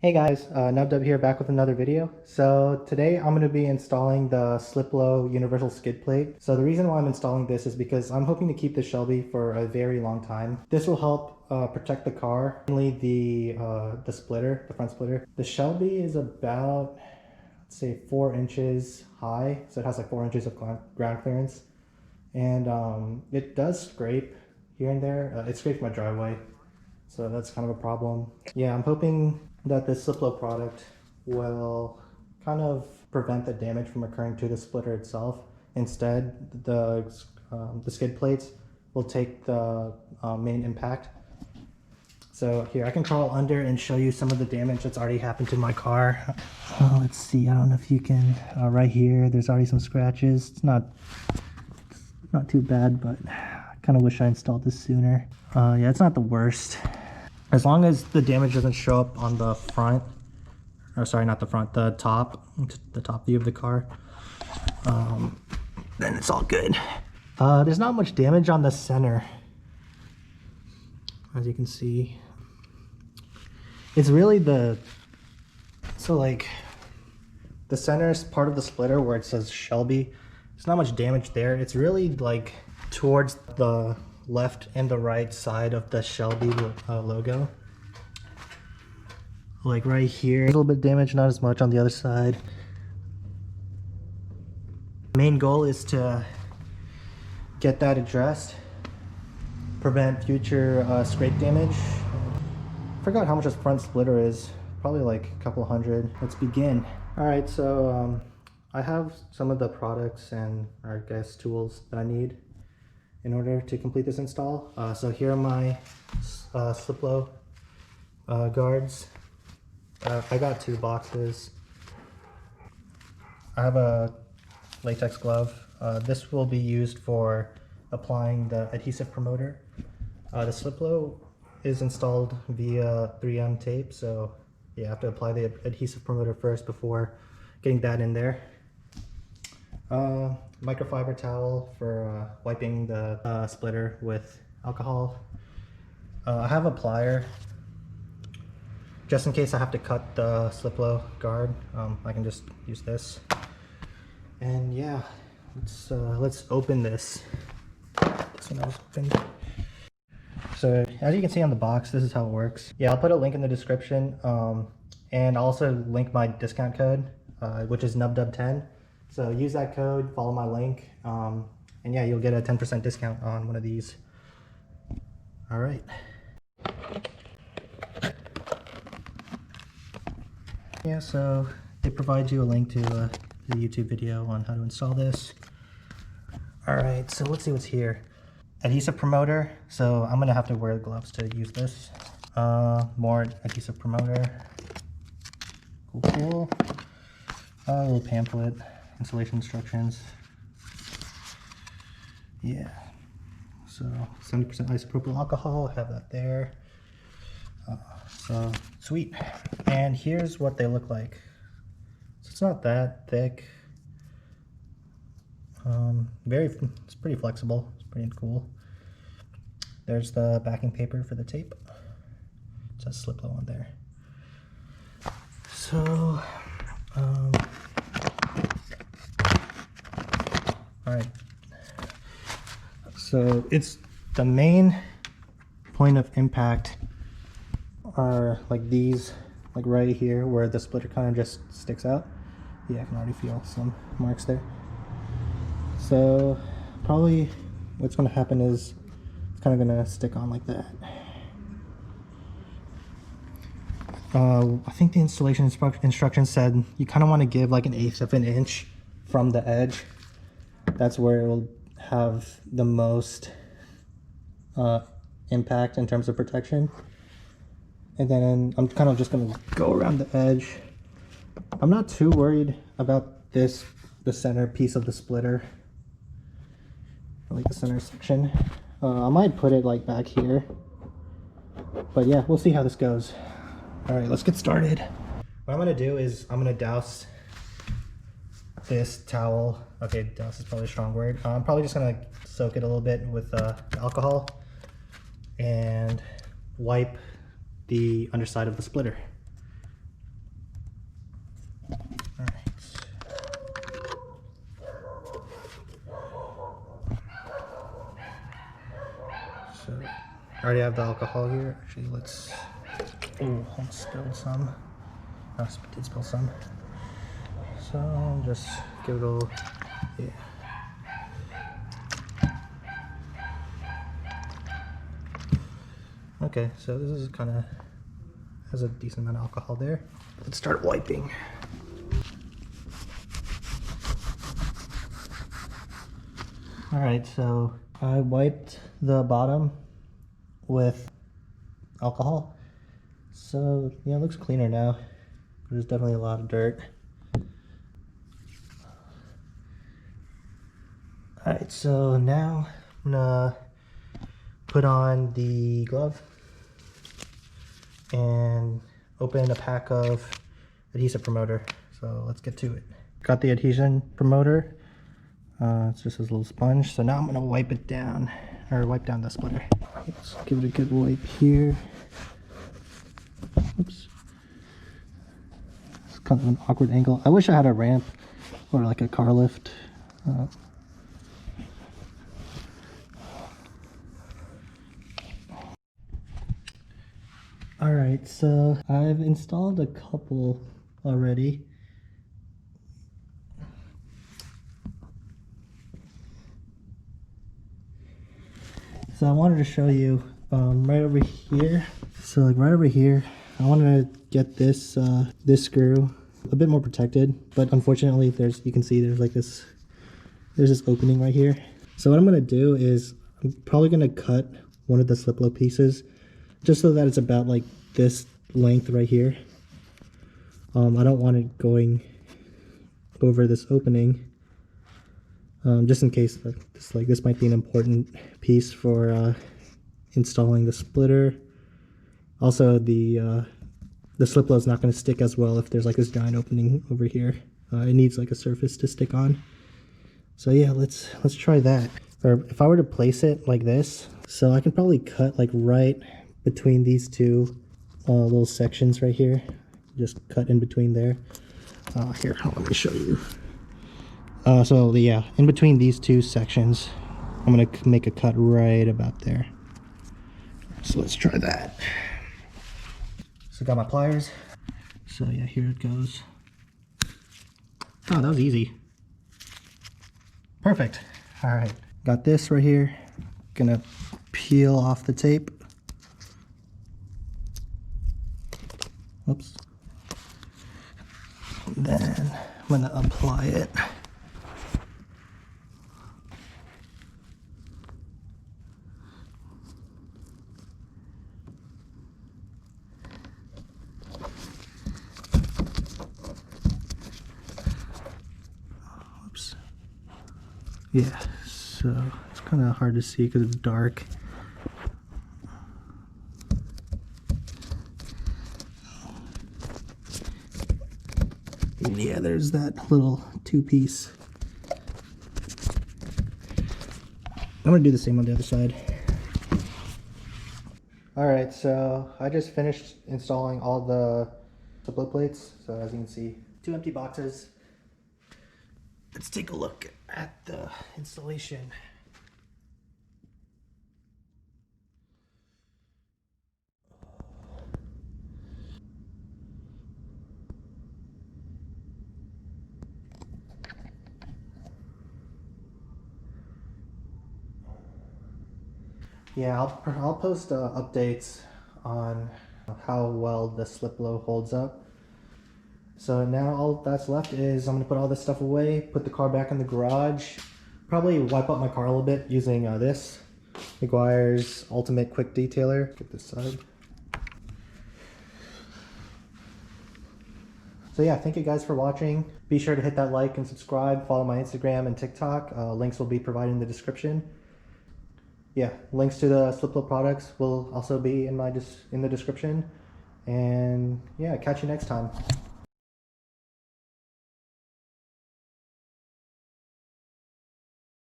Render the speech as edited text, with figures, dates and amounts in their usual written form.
Hey guys, Nubdub here, back with another video. So today I'm going to be installing the SLiPLO universal skid plate. So the reason why I'm installing this is because I'm hoping to keep the Shelby for a very long time. This will help protect the car, mainly the splitter, the front splitter. The Shelby is about, let's say, 4 inches high, so it has like 4 inches of ground clearance, and it does scrape here and there. It scrapes my driveway, so that's kind of a problem. Yeah, I'm hoping that this SLiPLO product will kind of prevent the damage from occurring to the splitter itself. Instead, the skid plates will take the main impact. So here, I can crawl under and show you some of the damage that's already happened to my car. Let's see, I don't know if you can, right here, there's already some scratches. It's not too bad, but I kind of wish I installed this sooner. Yeah, it's not the worst. As long as the damage doesn't show up on the front, or sorry, not the front, the top view of the car, then it's all good. There's not much damage on the center, as you can see. It's really the center is part of the splitter where it says Shelby. There's not much damage there. It's really like towards the left and the right side of the Shelby logo. Like right here, a little bit damaged, not as much on the other side. Main goal is to get that addressed, prevent future scrape damage. Forgot how much this front splitter is, probably like a couple hundred. Let's begin. All right, so I have some of the products and I guess tools that I need in order to complete this install. So here are my SLiPLO guards. I got 2 boxes. I have a latex glove. This will be used for applying the adhesive promoter. The SLiPLO is installed via 3M tape, so you have to apply the adhesive promoter first before getting that in there. Microfiber towel for wiping the splitter with alcohol. I have a plier just in case I have to cut the SLiPLO guard. I can just use this. And yeah, let's open this. This one is opened. So as you can see on the box, this is how it works. Yeah, I'll put a link in the description, and I'll also link my discount code, which is NUBDUB10. So use that code, follow my link, and yeah, you'll get a 10% discount on one of these. All right. Yeah, so it provides you a link to the YouTube video on how to install this. All right, so let's see what's here. Adhesive promoter. So I'm gonna have to wear gloves to use this. More adhesive promoter. Cool. A little pamphlet. Installation instructions. Yeah, so 70% isopropyl alcohol, I have that there. So sweet. And here's what they look like. So it's not that thick. It's pretty flexible. It's pretty cool. There's the backing paper for the tape. It says SLiPLO on there. So alright, so it's the main point of impact are like these, like right here where the splitter kind of just sticks out. Yeah, I can already feel some marks there. So probably what's going to happen is it's kind of going to stick on like that. I think the installation instructions said you kind of want to give like 1/8 of an inch from the edge. That's where it will have the most impact in terms of protection. And then I'm kind of just going to go around the edge. I'm not too worried about this, the center piece of the splitter. I like the center section. I might put it like back here. But yeah, we'll see how this goes. All right, let's get started. What I'm going to do is I'm going to douse this towel. Okay, douse is probably a strong word. I'm probably just gonna soak it a little bit with alcohol and wipe the underside of the splitter. I already have the alcohol here. Actually, let's... Oh, almost spilled some. I did spill some. So I'll just give it a little... Yeah. Okay, so this is kind of... has a decent amount of alcohol there. Let's start wiping. Alright, so I wiped the bottom with alcohol. So yeah, it looks cleaner now. There's definitely a lot of dirt. Alright, so now I'm gonna put on the glove and open a pack of adhesive promoter. So let's get to it. Got the adhesion promoter. It's just this little sponge. So now I'm gonna wipe it down, or wipe down the splitter. Let's give it a good wipe here. Oops. It's kind of an awkward angle. I wish I had a ramp or like a car lift. Alright, so I've installed a couple already. So I wanted to show you right over here. So like right over here, I wanted to get this this screw a bit more protected, but unfortunately you can see there's this opening right here. So what I'm gonna do is I'm probably gonna cut one of the SLiPLO pieces just so that it's about like this length right here. I don't want it going over this opening. Just in case this might be an important piece for installing the splitter. Also, the SLiPLO is not going to stick as well if there's like this giant opening over here. It needs like a surface to stick on. So yeah, let's try that. Or if I were to place it like this, so I can probably cut like right between these two little sections right here. Just cut in between there. Here, let me show you. So yeah, in between these two sections, I'm gonna make a cut right about there. So let's try that. So got my pliers. So yeah, here it goes. Oh, that was easy. Perfect. All right, got this right here. Gonna peel off the tape. Oops. Then I'm gonna apply it. Oops. Yeah, so it's kind of hard to see because it's dark. Yeah, there's that little two-piece. I'm gonna do the same on the other side. Alright, so I just finished installing all the split plates. So as you can see, 2 empty boxes. Let's take a look at the installation. Yeah, I'll post updates on how well the SLiPLO holds up. So now all that's left is I'm gonna put all this stuff away, put the car back in the garage, probably wipe up my car a little bit using this McGuire's Ultimate Quick Detailer. Get this side. So yeah, thank you guys for watching. Be sure to hit that like and subscribe. Follow my Instagram and TikTok. Links will be provided in the description. Yeah, links to the SLiPLO products will also be in the description. And yeah, catch you next time.